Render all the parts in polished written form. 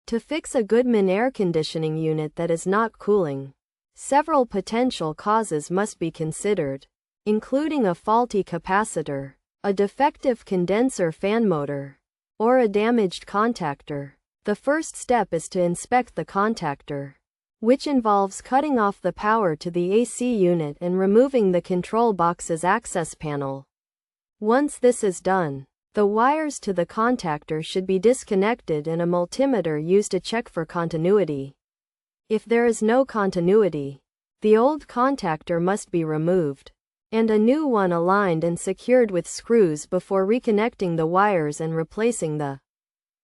To fix a Goodman air conditioning unit that is not cooling, several potential causes must be considered, including a faulty capacitor, a defective condenser fan motor, or a damaged contactor. The first step is to inspect the contactor, which involves cutting off the power to the AC unit and removing the control box's access panel. Once this is done, the wires to the contactor should be disconnected and a multimeter used to check for continuity. If there is no continuity, the old contactor must be removed, and a new one aligned and secured with screws before reconnecting the wires and replacing the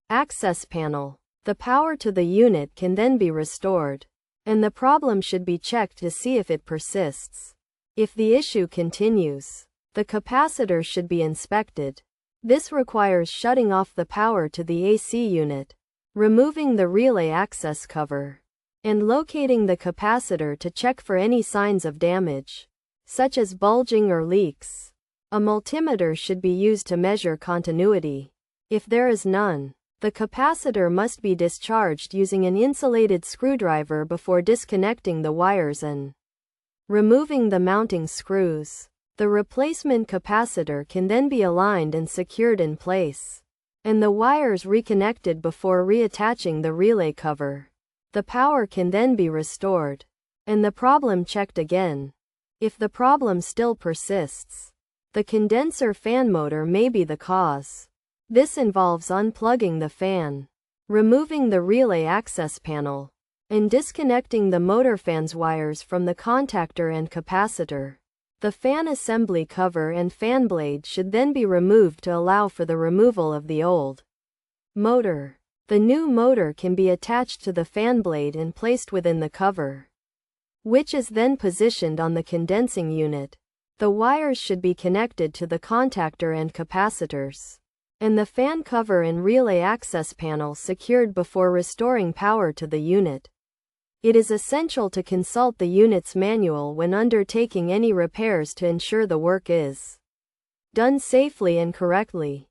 access panel. The power to the unit can then be restored, and the problem should be checked to see if it persists. If the issue continues, the capacitor should be inspected. This requires shutting off the power to the AC unit, removing the relay access cover, and locating the capacitor to check for any signs of damage, such as bulging or leaks. A multimeter should be used to measure continuity. If there is none, the capacitor must be discharged using an insulated screwdriver before disconnecting the wires and removing the mounting screws. The replacement capacitor can then be aligned and secured in place, and the wires reconnected before reattaching the relay cover. The power can then be restored, and the problem checked again. If the problem still persists, the condenser fan motor may be the cause. This involves unplugging the fan, removing the relay access panel, and disconnecting the motor fan's wires from the contactor and capacitor. The fan assembly cover and fan blade should then be removed to allow for the removal of the old motor. The new motor can be attached to the fan blade and placed within the cover, which is then positioned on the condensing unit. The wires should be connected to the contactor and capacitors, and the fan cover and relay access panel secured before restoring power to the unit. It is essential to consult the unit's manual when undertaking any repairs to ensure the work is done safely and correctly.